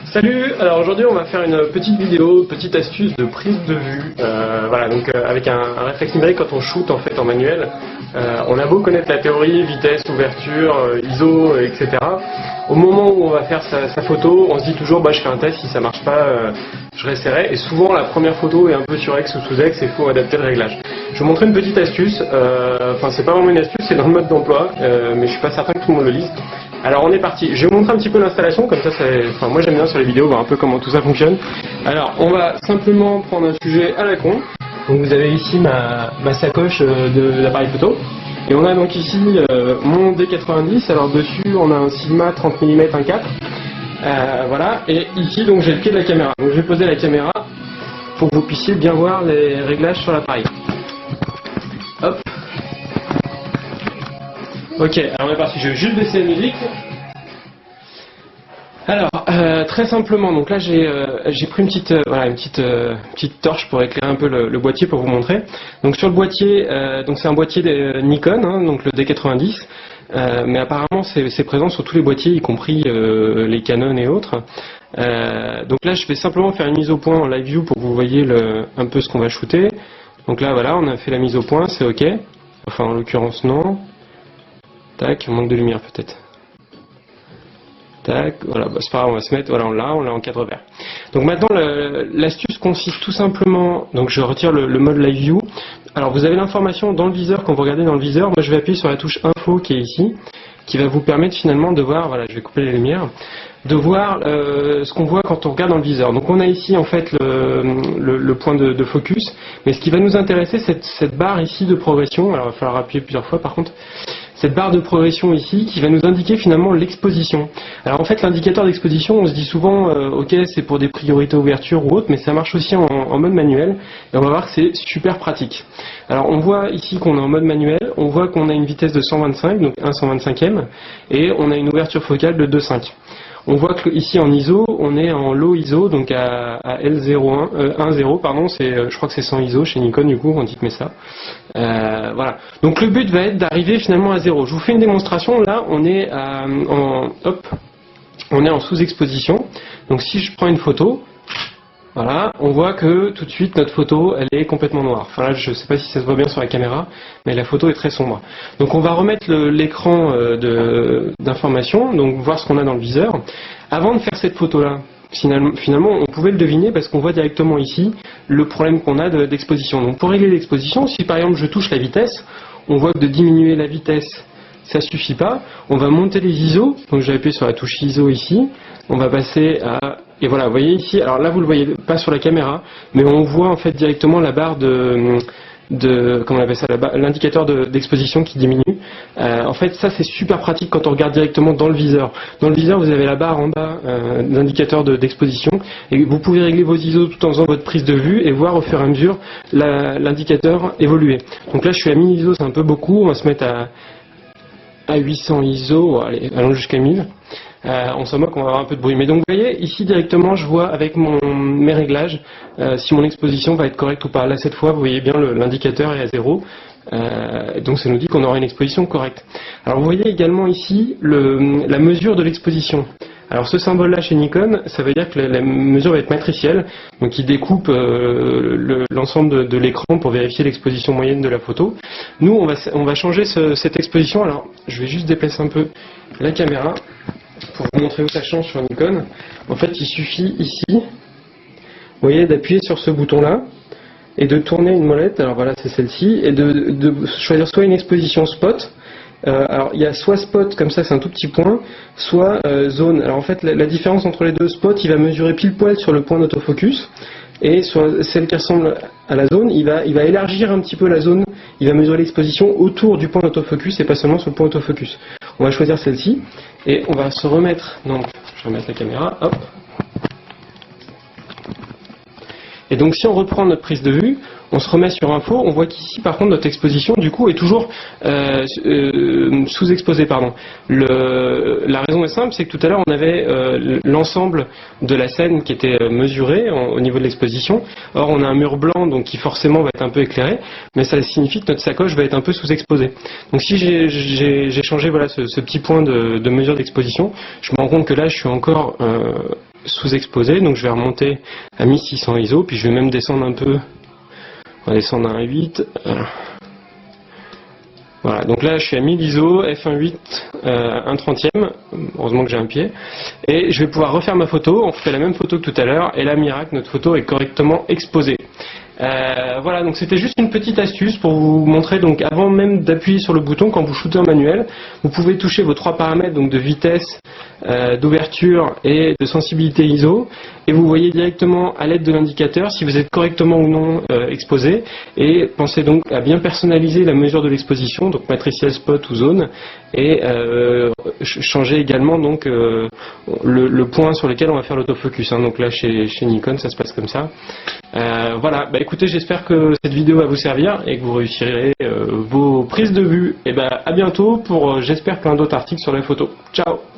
Salut, alors aujourd'hui on va faire une petite vidéo, petite astuce de prise de vue. Voilà, donc avec un réflexe numérique quand on shoot en fait en manuel, on a beau connaître la théorie, vitesse, ouverture, ISO, etc. Au moment où on va faire sa photo, on se dit toujours je fais un test, si ça marche pas, je réessayerai. Et souvent la première photo est un peu sur X ou sous X et il faut adapter le réglage. Je vais vous montrer une petite astuce, enfin c'est pas vraiment une astuce, c'est dans le mode d'emploi, mais je suis pas certain que tout le monde le lise. Alors on est parti, je vais vous montrer un petit peu l'installation, comme ça, enfin, moi j'aime bien sur les vidéos voir un peu comment tout ça fonctionne. Alors on va simplement prendre un sujet à la con. Donc vous avez ici ma sacoche de l'appareil photo. Et on a donc ici mon D90, alors dessus on a un Sigma 30 mm 1.4. Voilà, et ici donc j'ai le pied de la caméra. Donc je vais poser la caméra pour que vous puissiez bien voir les réglages sur l'appareil. Hop. Ok, alors on est parti, je vais juste baisser la musique. Alors, très simplement, donc là j'ai pris une petite torche pour éclairer un peu le boîtier pour vous montrer. Donc sur le boîtier, donc c'est un boîtier Nikon, hein, donc le D90, mais apparemment c'est présent sur tous les boîtiers, y compris les Canon et autres. Donc là je vais simplement faire une mise au point en live view pour que vous voyez un peu ce qu'on va shooter. Donc là voilà, on a fait la mise au point, c'est ok. Enfin en l'occurrence non. Tac, on manque de lumière peut-être. Tac, voilà, c'est pas grave, on va se mettre, voilà, on l'a en cadre vert. Donc maintenant, l'astuce consiste tout simplement, donc je retire le mode live view. Alors vous avez l'information dans le viseur, quand vous regardez dans le viseur, moi je vais appuyer sur la touche info qui est ici, qui va vous permettre finalement de voir, voilà, je vais couper les lumières, de voir ce qu'on voit quand on regarde dans le viseur. Donc on a ici en fait le point de focus, mais ce qui va nous intéresser, c'est cette barre ici de progression. Alors il va falloir appuyer plusieurs fois par contre. Cette barre de progression ici qui va nous indiquer finalement l'exposition. Alors en fait l'indicateur d'exposition, on se dit souvent ok c'est pour des priorités ouverture ou autre, mais ça marche aussi en mode manuel et on va voir que c'est super pratique. Alors on voit ici qu'on est en mode manuel, on voit qu'on a une vitesse de 125, donc 1/125e, et on a une ouverture focale de 2.5. On voit que ici en ISO, on est en low ISO, donc à L10, pardon, je crois que c'est 100 ISO chez Nikon du coup, on dit que met ça. Voilà. Donc le but va être d'arriver finalement à 0. Je vous fais une démonstration, là on est en sous-exposition. Donc si je prends une photo, voilà, on voit que tout de suite notre photo elle est complètement noire. Enfin là je ne sais pas si ça se voit bien sur la caméra, mais la photo est très sombre. Donc on va remettre l'écran d'information, donc voir ce qu'on a dans le viseur. Avant de faire cette photo là, finalement on pouvait le deviner parce qu'on voit directement ici le problème qu'on a d'exposition. Donc pour régler l'exposition, si par exemple je touche la vitesse, on voit que de diminuer la vitesse ça suffit pas, on va monter les ISO, donc j'ai appuyé sur la touche ISO ici, on va passer à, et voilà, vous voyez ici, alors là vous le voyez pas sur la caméra, mais on voit en fait directement la barre comment on appelle ça, l'indicateur d'exposition qui diminue. En fait ça c'est super pratique quand on regarde directement dans le viseur. Dans le viseur vous avez la barre en bas d'indicateur d'exposition et vous pouvez régler vos ISO tout en faisant votre prise de vue et voir au fur et à mesure l'indicateur évoluer. Donc là je suis à 1000 ISO, c'est un peu beaucoup, on va se mettre à 800 ISO, allez, allons jusqu'à 1000. On se moque, on va avoir un peu de bruit. Mais donc vous voyez, ici directement je vois avec mes réglages si mon exposition va être correcte ou pas. Là cette fois vous voyez bien l'indicateur est à 0. Donc ça nous dit qu'on aura une exposition correcte. Alors vous voyez également ici la mesure de l'exposition. Alors ce symbole là chez Nikon, ça veut dire que la mesure va être matricielle, donc il découpe l'ensemble de l'écran pour vérifier l'exposition moyenne de la photo. Nous on va changer cette exposition, alors je vais juste déplacer un peu la caméra pour vous montrer où ça change sur Nikon. En fait il suffit ici, vous voyez, d'appuyer sur ce bouton là et de tourner une molette, alors voilà c'est celle-ci, et de choisir soit une exposition spot. Alors il y a soit spot, comme ça c'est un tout petit point, soit zone. Alors en fait la différence entre les deux, spot il va mesurer pile poil sur le point d'autofocus, et sur celle qui ressemble à la zone, il va élargir un petit peu la zone, il va mesurer l'exposition autour du point d'autofocus et pas seulement sur le point d'autofocus. On va choisir celle-ci, et on va se remettre, donc je vais remettre la caméra, hop. Et donc si on reprend notre prise de vue, on se remet sur info, on voit qu'ici par contre notre exposition du coup est toujours sous-exposée. La raison est simple, c'est que tout à l'heure on avait l'ensemble de la scène qui était mesuré au niveau de l'exposition. Or on a un mur blanc donc qui forcément va être un peu éclairé, mais ça signifie que notre sacoche va être un peu sous-exposée. Donc si j'ai changé voilà, ce petit point de mesure d'exposition, je me rends compte que là je suis encore sous-exposé, donc je vais remonter à 1600 ISO, puis je vais même descendre un peu, on va descendre à 1.8, voilà, donc là je suis à 1000 ISO, f1.8, 1/30e, heureusement que j'ai un pied, et je vais pouvoir refaire ma photo, on fait la même photo que tout à l'heure, et là miracle, notre photo est correctement exposée. Voilà, donc c'était juste une petite astuce pour vous montrer, donc avant même d'appuyer sur le bouton, quand vous shootez en manuel, vous pouvez toucher vos 3 paramètres, donc de vitesse, d'ouverture et de sensibilité ISO, et vous voyez directement à l'aide de l'indicateur si vous êtes correctement ou non exposé, et pensez donc à bien personnaliser la mesure de l'exposition, donc matriciel, spot ou zone, et changer également donc le point sur lequel on va faire l'autofocus, hein. Donc là chez Nikon ça se passe comme ça. Voilà, bah écoutez, j'espère que cette vidéo va vous servir et que vous réussirez vos prises de vue. Et bah à bientôt pour j'espère plein d'autres articles sur la photo. Ciao.